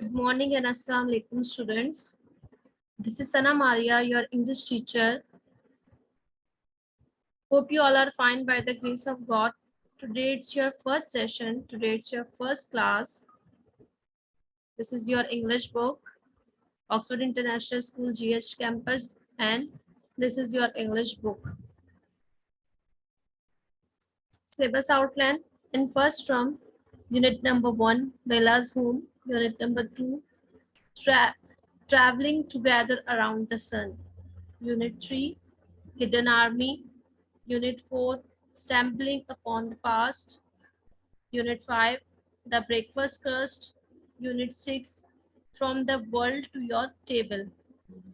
Good morning and Assalamu alaikum students. This is Sana Maria, your English teacher. Hope you all are fine by the grace of God. Today it's your first session. Today it's your first class. This is your English book, Oxford International School GH campus, and this is your English book. Syllabus outline in first term, unit number 1, Bella's home, unit number 2, traveling together around the sun, unit 3, Hidden Army, unit 4, Stumbling upon the past, unit 5, The breakfast crust, unit 6, From the world to your table,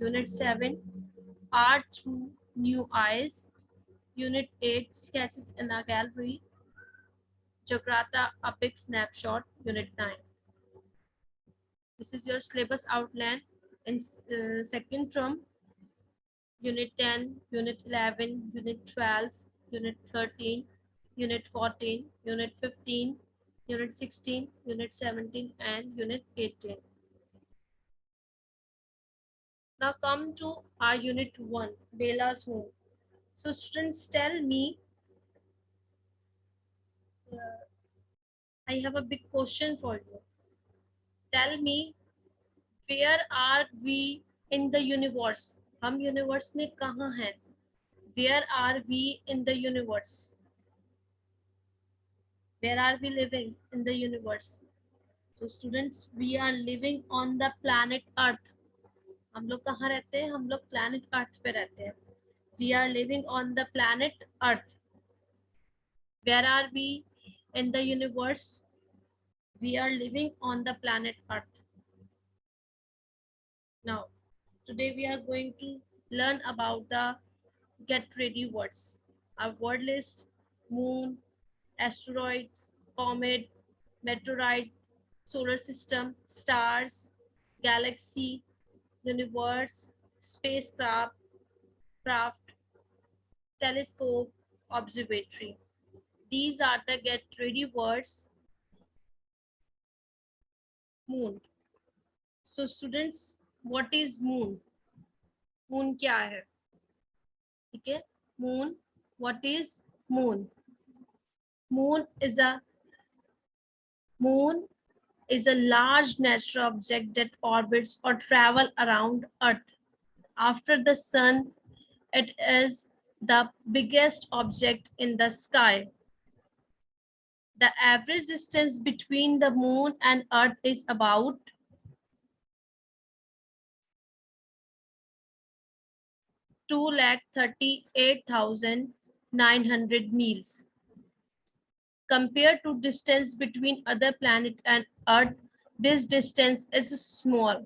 unit 7, Art through new eyes, unit 8, Sketches in a gallery, Jakarta a big snapshot, unit 9. This is your syllabus outline in second term, unit 10, unit 11, unit 12, unit 13, unit 14, unit 15, unit 16, unit 17, and unit 18. Now come to our unit 1, Bella's home. So students, tell me, I have a big question for you. Tell me, where are we in the universe? हम universe में कहाँ हैं? Where are we in the universe? Where are we living in the universe? So students, we are living on the planet Earth. हम लोग कहाँ रहते हैं? हम लोग planet Earth पे रहते हैं. We are living on the planet Earth. Where are we in the universe? We are living on the planet Earth. Now, today we are going to learn about the get ready words. Our word list: moon, asteroids, comet, meteorite, solar system, stars, galaxy, universe, spacecraft, telescope, observatory. These are the get ready words. Moon. So students, what is moon? Moon क्या है? ठीक है? Moon. What is moon? Moon is a large natural object that orbits or travel around Earth. After the sun, it is the biggest object in the sky. The average distance between the moon and Earth is about 2,38,900 miles. Compared to distance between other planet and Earth, this distance is small.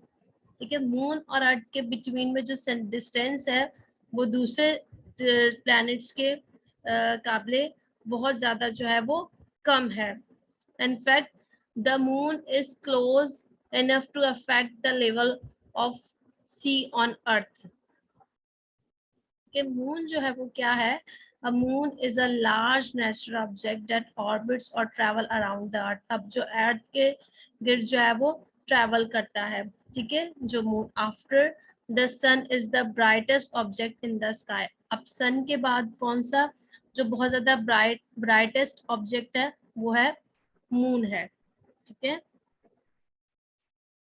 ठीक है, moon और अर्थ के between में जो distance है वो दूसरे planets के काबले बहुत ज्यादा जो है वो कम है. In fact, the moon is close enough to affect the level of sea on Earth. कि मून जो है वो क्या है? A moon is a large natural object that orbits or travel around the Earth. अब जो अर्थ के गिर्द जो है वो ट्रैवल करता है. ठीक है, जो moon after the sun is the brightest object in the sky. अब सन के बाद कौन सा जो बहुत ज्यादा ब्राइटेस्ट ऑब्जेक्ट है वो है मून है. ठीक है,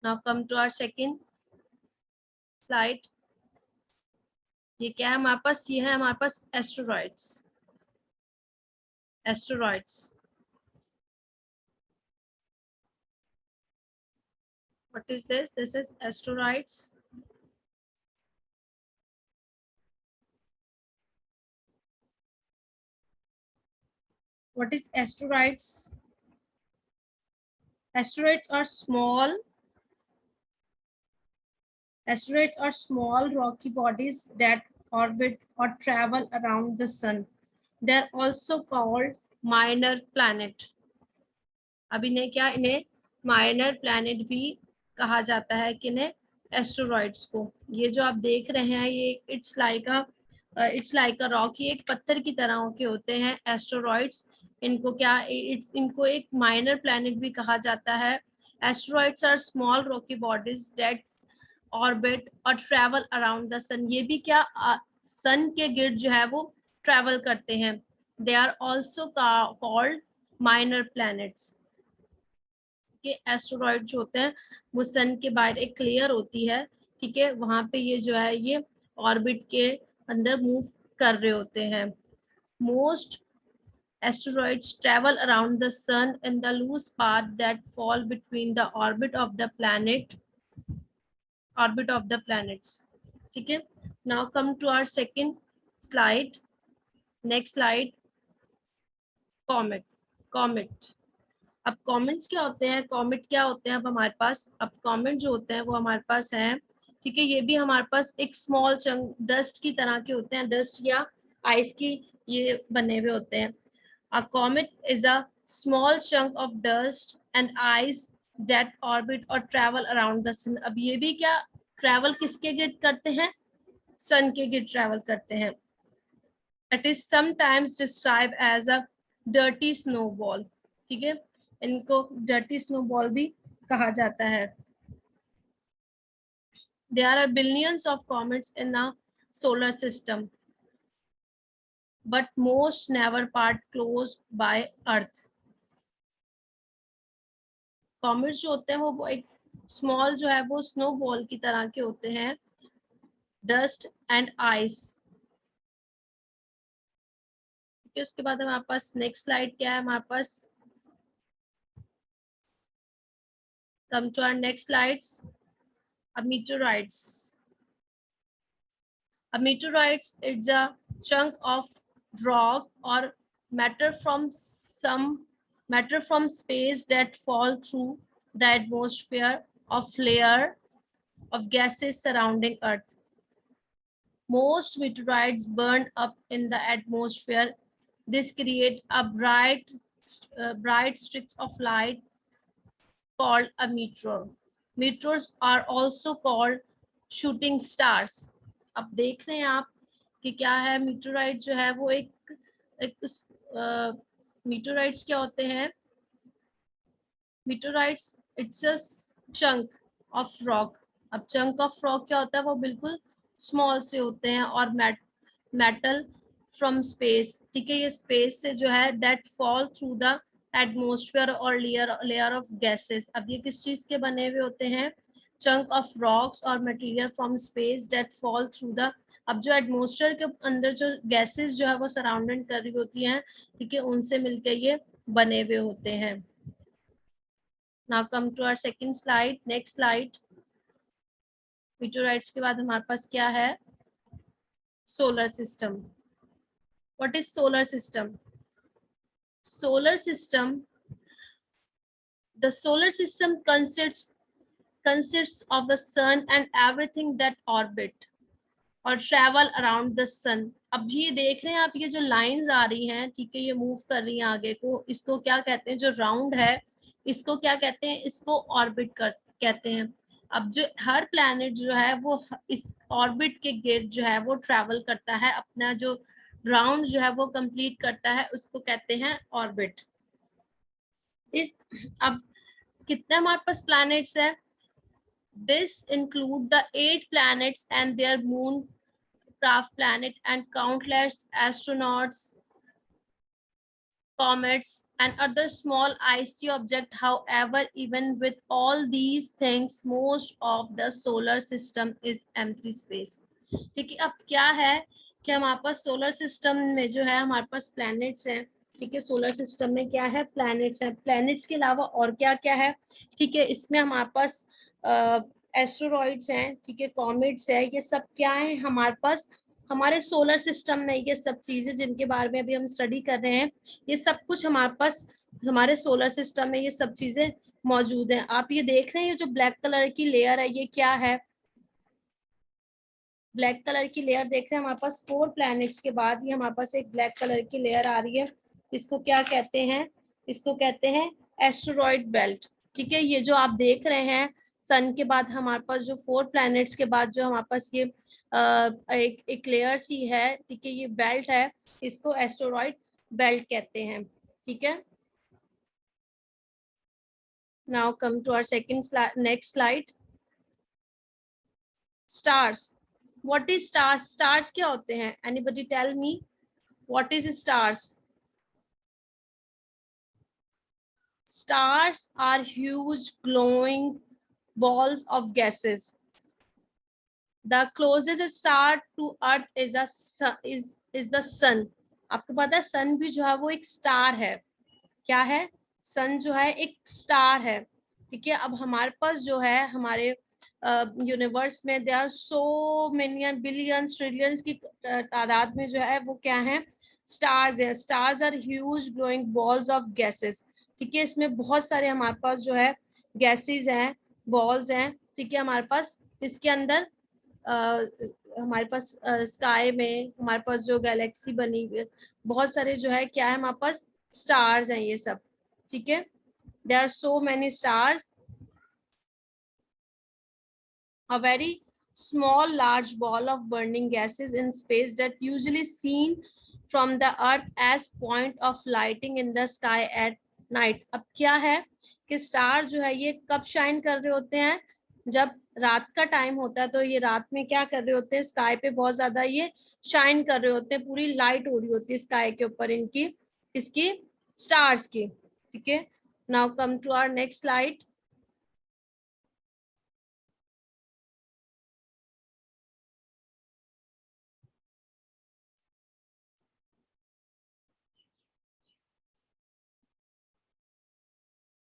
now come to our second slide. ये क्या है हमारे पास? ये है हमारे पास asteroids. Asteroids. What is this? This is asteroids. What is asteroids? Asteroids are small. Asteroids are small rocky bodies that orbit or travel around the sun. They are also called minor planet. अब इन्हें क्या? इन्हें minor planet भी कहा जाता है. कि इन्हें एस्टेरॉइड्स को. ये जो आप देख रहे हैं ये इट्स लाइक अ रॉक. ये एक पत्थर की तरह के होते हैं एस्टेरॉइड्स. इनको क्या? इनको एक माइनर प्लैनेट भी कहा जाता है. Asteroids are small rocky bodies that orbit और ट्रेवल अराउंड द सन। ये भी क्या सन के गिर्द जो है वो ट्रेवल करते हैं। They are also called minor planets. के एस्टेरॉइड जो होते हैं वो सन के बाहर एक लेयर होती है, ठीक है, वहां पे ये जो है ये ऑर्बिट के अंदर मूव कर रहे होते हैं। Most asteroids travel around the sun in the loose path that fall between the orbit of the planets, ठीक है। Now come to our second slide. Next slide. Comet. अब कॉमेट्स क्या होते हैं, कॉमेट क्या होते हैं, अब हमारे पास अब कॉमेट जो होते हैं वो हमारे पास हैं, ठीक है। ये भी हमारे पास एक स्मॉल चंक डस्ट की तरह के होते हैं, डस्ट या आइस की ये बने हुए होते हैं। A comet is a small chunk of dust and ice that orbit or travel around the sun. अब ये भी क्या ट्रैवल किसके गिर्द करते हैं, सन के गिर्द ट्रैवल करते हैं। It is sometimes described as a dirty snowball, ठीक है, इनको dirty snowball भी कहा जाता है। There are billions of comets in the solar system, but most never pass close by Earth. Comets जो होते हैं वो एक स्मॉल जो है वो स्नो बॉल की तरह के होते हैं, डस्ट एंड आइस। उसके बाद हमारे पास नेक्स्ट स्लाइड क्या है, हमारे पास come to our next slides. meteorites. A meteorite is a chunk of rock or matter from space that fall through the atmosphere of layer of gases surrounding Earth. Most meteorites burn up in the atmosphere. This creates a bright streak of light called a meteor. Meteors are also called shooting stars. अब देख रहे हैं आप कि क्या है, meteorite जो है वो meteorites क्या होते हैं, meteorites it's a chunk of rock. अब chunk of rock क्या होता है, वो बिल्कुल small से होते हैं और metal from space, ठीक है, ये space से जो है that fall through the atmosphere और layer of gases। अब ये किस चीज के बने हुए होते हैं, chunk of rocks और material from space that fall through the, अब जो एटमोस्फेयर के अंदर जो गैसेस जो है वो सराउंडेड कर रही होती हैं, ठीक है, उनसे मिलकर ये बने हुए होते हैं। Now come to our second slide. Next slide. Meteorites के बाद हमारे पास क्या है, solar system. What is solar system? Solar system. The solar system consists of the sun and everything that orbit और ट्रैवल अराउंड द सन। अब ये देख रहे हैं आप, ये जो लाइंस आ रही हैं, ठीक है, ये मूव कर रही हैं आगे को, इसको क्या कहते हैं, जो राउंड है इसको क्या कहते हैं, इसको ऑर्बिट कहते हैं। अब जो हर प्लैनेट जो है वो इस ऑर्बिट के गिर्द जो है वो ट्रैवल करता है, अपना जो राउंड जो है वो कंप्लीट करता है, उसको कहते हैं ऑर्बिट। इस अब कितने हमारे पास प्लैनेट्स है, this include the 8 planets and their moon craft planet and countless astronauts, comets and other small icy objects. However, even with all these things, most of the solar system is empty space, ठीक है। अब क्या है कि हमारे पास solar system में जो है हमारे पास प्लैनेट्स हैं, ठीक है, सोलर सिस्टम में क्या है, प्लैनेट्स हैं। प्लैनेट्स के अलावा और क्या क्या है, ठीक है, इसमें हमारे पास एस्टेरॉइड्स हैं, ठीक है, कॉमेट्स है, ये सब क्या है हमारे पास हमारे सोलर सिस्टम में। ये सब चीजें जिनके बारे में अभी हम स्टडी कर रहे हैं, ये सब कुछ हमारे पास हमारे सोलर सिस्टम में ये सब चीजें मौजूद हैं। आप ये देख रहे हैं, ये जो ब्लैक कलर की लेयर है ये क्या है, ब्लैक कलर की लेयर देख रहे हैं हमारे पास 4 प्लैनेट्स के बाद ये हमारे पास एक ब्लैक कलर की लेयर आ रही है, इसको क्या कहते हैं, इसको कहते हैं एस्टेरॉइड बेल्ट, ठीक है। ये जो आप देख रहे हैं सन के बाद हमारे पास जो 4 प्लैनेट्स के बाद जो हमारे पास ये एक लेयर सी है, ठीक है, ये बेल्ट है, इसको एस्टेरॉइड बेल्ट कहते हैं, ठीक है। Now come to our second slide, next slide. Stars. What is stars? Stars क्या होते हैं? Anybody tell me what is stars? Stars are huge glowing balls of gases. The closest star to Earth is the sun. आपको पता है सन भी जो है वो एक स्टार है. क्या है? सन जो है एक स्टार है. ठीक है. अब हमारे पास जो है हमारे यूनिवर्स में there are so many billions trillions की तादाद में जो है वो क्या है? स्टार्स है. Stars are huge glowing balls of gases. ठीक है. इसमें बहुत सारे हमारे पास जो है गैसेस हैं, बॉल्स हैं. ठीक है. हमारे पास इसके अंदर हमारे पास स्काई में हमारे पास जो गैलेक्सी बनी हुई बहुत सारे जो है क्या है हमारे पास स्टार्स हैं ये सब. ठीक है. There are so many stars. A very small large ball of burning gases in space that usually seen from the earth as point of lighting in the sky at night. अब क्या है कि star जो है ये कब shine कर रहे होते हैं? जब रात का टाइम होता है तो ये रात में क्या कर रहे होते हैं? स्काई पे बहुत ज्यादा ये शाइन कर रहे होते हैं, पूरी लाइट हो रही होती है स्काई के ऊपर इनकी, इसकी स्टार्स की. ठीक है. Now come to our next slide.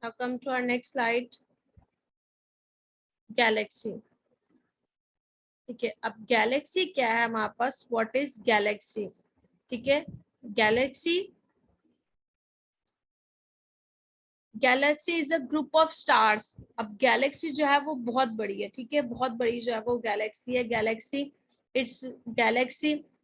Now come to our next slide. Galaxy. ठीक है. अब गैलेक्सी क्या है हमारे पास? What is Galaxy? ठीक है. Galaxy is a group of stars. अब गैलेक्सी जो है वो बहुत बड़ी है. ठीक है. बहुत बड़ी जो है वो गैलेक्सी है. Galaxy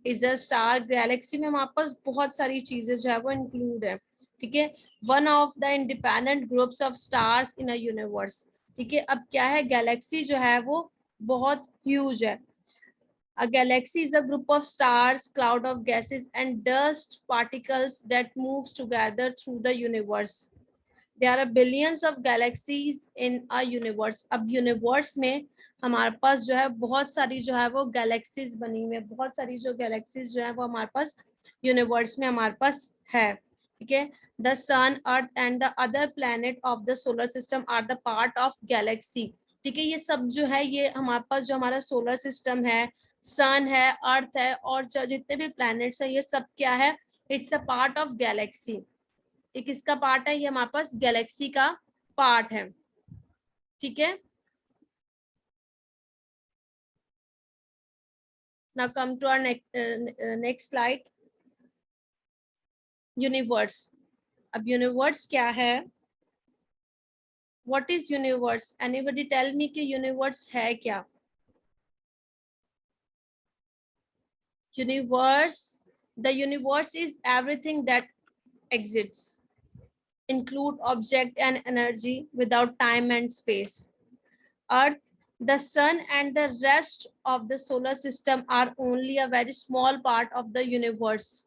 is a star. Galaxy में हमारे पास बहुत सारी चीजें जो है वो इंक्लूड है. ठीक है. One of the independent groups of stars in a universe. ठीक है. अब क्या है? गैलेक्सी जो है वो बहुत ह्यूज है. A galaxy is a group of stars, cloud of gases and dust particles that moves together through the universe. There are billions of galaxies in a universe. अब यूनिवर्स में हमारे पास जो है बहुत सारी जो है वो गैलेक्सीज बनी हुई है. बहुत सारी जो गैलेक्सीज जो है वो हमारे पास यूनिवर्स में हमारे पास है. ठीक है. The sun, earth and the other planet of the solar system are the part of galaxy. ठीक है. ये सब जो है ये हमारे पास जो हमारा सोलर सिस्टम है, सन है, अर्थ है और जितने भी प्लैनेट्स हैं ये सब क्या है? It's a part of Galaxy. ये किसका पार्ट है? ये हमारे पास गैलेक्सी का पार्ट है. ठीक है. Now come to our next slide. Universe. अब यूनिवर्स क्या है? What is universe? Anybody tell me कि यूनिवर्स है क्या? The universe is everything that exists, include object and energy without time and space. Earth, the sun and the rest of the solar system are only a very small part of the universe.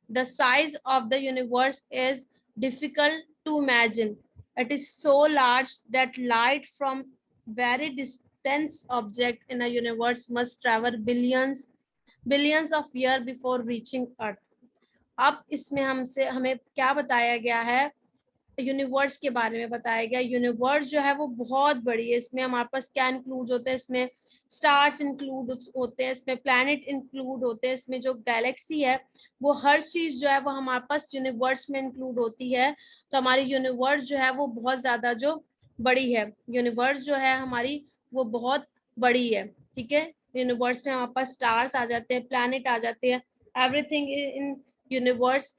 The size of the universe is difficult to imagine. It is so large that light from very distant object in a universe must travel billions of years before reaching Earth. अब इसमें हमें क्या बताया गया है? Universe के बारे में बताया गया. यूनिवर्स जो है वो बहुत बड़ी है. इसमें हमारे पास क्या इंक्लूड होते हैं? इसमें स्टार्स इंक्लूड होते हैं, इसमें प्लैनेट इंक्लूड होते हैं, इसमें जो गैलेक्सी है वो हर चीज जो है वो हमारे पास यूनिवर्स में इंक्लूड होती है. तो हमारी यूनिवर्स जो है वो बहुत ज्यादा जो बड़ी है. यूनिवर्स जो है हमारी वो बहुत बड़ी है. ठीक है. यूनिवर्स में हमारे पास स्टार्स आ जाते हैं, प्लैनेट आ जाते हैं, एवरीथिंग इन यूनिवर्स.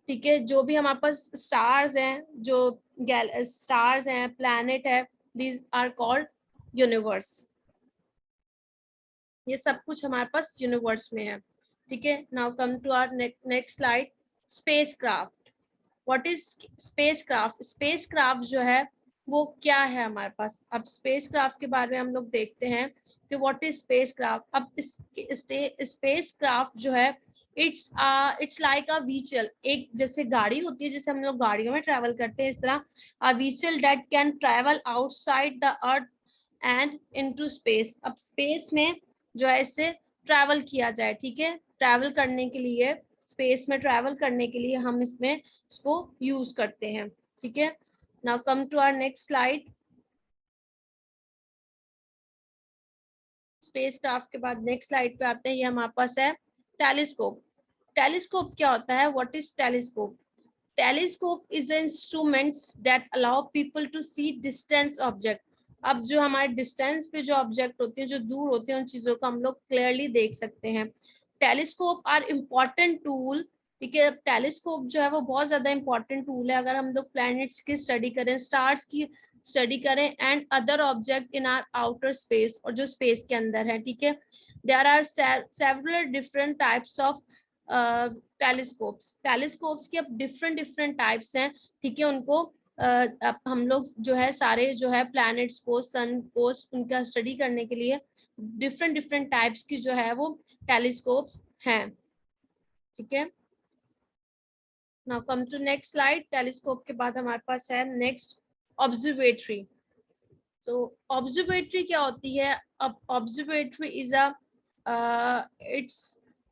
ठीक है. जो भी हमारे पास स्टार्स हैं, जो स्टार्स हैं, प्लैनेट है, दीज आर कॉल्ड यूनिवर्स. ये सब कुछ हमारे पास यूनिवर्स में है. ठीक है. Now come to our next slide. Spacecraft. What is spacecraft? Spacecraft जो है वो क्या है हमारे पास? अब स्पेसक्राफ्ट के बारे में हम लोग देखते हैं कि व्हाट इज स्पेसक्राफ्ट. अब स्पेसक्राफ्ट जो है इट्स लाइक अ व्हीकल, एक जैसे गाड़ी होती है, जैसे हम लोग गाड़ियों में ट्रैवल करते हैं, इस तरह a vehicle that can travel outside the earth and into space. अब स्पेस में जो है इससे ट्रैवल किया जाए, ठीक है, ट्रैवल करने के लिए, स्पेस में ट्रैवल करने के लिए हम इसमें इसको यूज करते हैं, ठीक है। Now come to our next slide. Spacecraft के बाद नेक्स्ट स्लाइड पे आते हैं, ये हमारे पास है टेलीस्कोप। टेलीस्कोप क्या होता है? What is telescope? Telescope is instruments that allow people to see distance object. अब जो हमारे डिस्टेंस पे जो ऑब्जेक्ट होते हैं, जो दूर होते हैं, उन चीजों को हम लोग क्लियरली देख सकते हैं। टेलीस्कोप आर इम्पॉर्टेंट टूल, ठीक है। टेलीस्कोप जो है वो बहुत ज्यादा इंपॉर्टेंट टूल है अगर हम लोग प्लैनेट्स की स्टडी करें, स्टार्स की स्टडी करें and other object in our outer space, और जो स्पेस के अंदर है, ठीक है। There are several different types of telescopes. Telescopes के अब डिफरेंट डिफरेंट टाइप्स हैं, ठीक है। उनको अब हम लोग जो है सारे जो है प्लैनेट्स को, सन को, उनका स्टडी करने के लिए डिफरेंट डिफरेंट टाइप्स की जो है वो टेलीस्कोप्स हैं, ठीक है। Now come to next slide. Telescope के बाद हमारे पास है नेक्स्ट ऑब्जर्वेटरी। तो ऑब्जर्वेटरी क्या होती है? अब observatory is a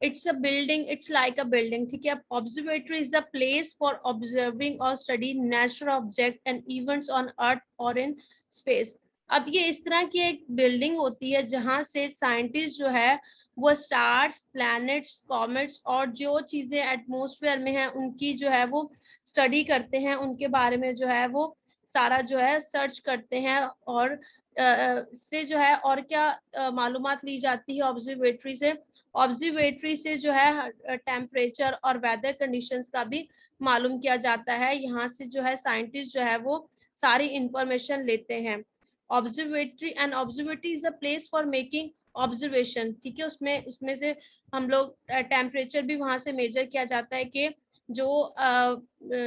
it's a building, it's like a building, ठीक है। Observatory is a place for observing और study natural object and events on earth और इन स्पेस। अब ये इस तरह की एक बिल्डिंग होती है जहां से साइंटिस्ट जो है वो स्टार्स, प्लैनेट्स, कॉमेट्स और जो चीजें एटमॉस्फेयर में हैं उनकी जो है वो स्टडी करते हैं, उनके बारे में जो है वो सारा जो है सर्च करते हैं, और से जो है और क्या मालूमात ली जाती है ऑब्जर्वेटरी से। ऑब्जर्वेटरी से जो है टेम्परेचर और वेदर कंडीशंस का भी मालूम किया जाता है। यहाँ से जो है साइंटिस्ट जो है वो सारी इंफॉर्मेशन लेते हैं। Observatory and observatory is a place for making observation, ठीक है। उसमें उसमें से हम लोग टेम्परेचर भी वहां से मेजर किया जाता है कि जो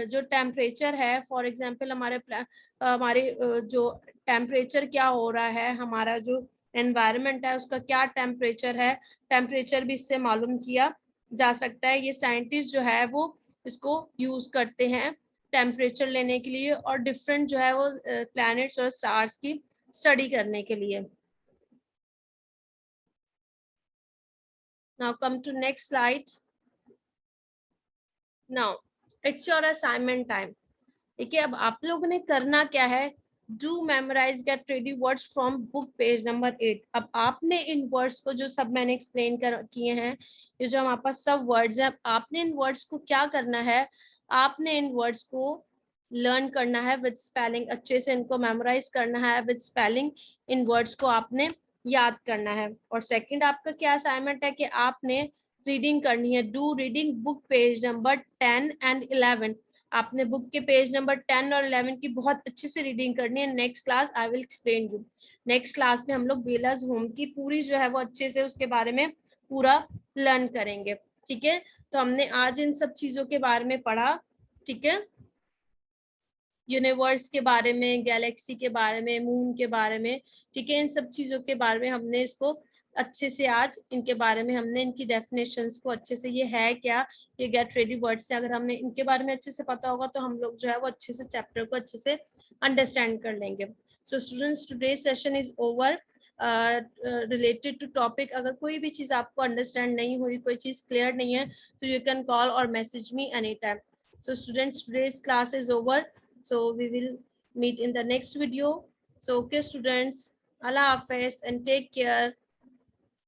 जो टेम्परेचर है, फॉर एग्जांपल हमारे जो टेम्परेचर क्या हो रहा है, हमारा जो एनवायरनमेंट है उसका क्या टेम्परेचर है, टेम्परेचर भी इससे मालूम किया जा सकता है। ये साइंटिस्ट जो है वो इसको यूज करते हैं टेम्परेचर लेने के लिए और डिफरेंट जो है वो प्लैनेट्स और स्टार्स की स्टडी करने के लिए। Now come to next slide. Now it's your assignment time, ठीक है। अब आप लोगों ने करना क्या है? Do memorise get ready words from book page number 8। अब आपने इन वर्ड्स को जो सब मैंने एक्सप्लेन कर किए हैं, ये जो हमारे पास सब वर्ड्स हैं, आपने इन वर्ड्स को क्या करना है? आपने इन वर्ड्स को लर्न करना है विद स्पेलिंग, अच्छे से इनको मेमोराइज करना है विद स्पेलिंग। इन वर्ड्स को आपने याद करना है। और सेकंड आपका क्या असाइनमेंट है कि आपने रीडिंग करनी है। Do reading book page number 10 and 11। आपने बुक के पेज नंबर 10 और 11 की बहुत अच्छे से रीडिंग करनी है। Next class I will explain you. Next class में हम लोग बेलाज होम की पूरी जो है वो अच्छे से उसके बारे में पूरा लर्न करेंगे, ठीक है। तो हमने आज इन सब चीजों के बारे में पढ़ा, ठीक है। यूनिवर्स के बारे में, गैलेक्सी के बारे में, मून के बारे में, ठीक है। इन सब चीजों के बारे में हमने इसको अच्छे से आज इनके बारे में हमने इनकी डेफिनेशंस को अच्छे से, ये है क्या, ये गेट रेडी वर्ड्स से अगर हमने इनके बारे में अच्छे से पता होगा तो हम लोग जो है वो अच्छे से चैप्टर को अच्छे से अंडरस्टैंड कर लेंगे। So students, today session is over related to topic. अगर कोई भी चीज आपको अंडरस्टैंड नहीं हुई, कोई चीज क्लियर नहीं है, तो यू कैन कॉल और message me any time. So students, today's class is over. So we will meet in the next video. So okay students, Allah Hafiz and take care.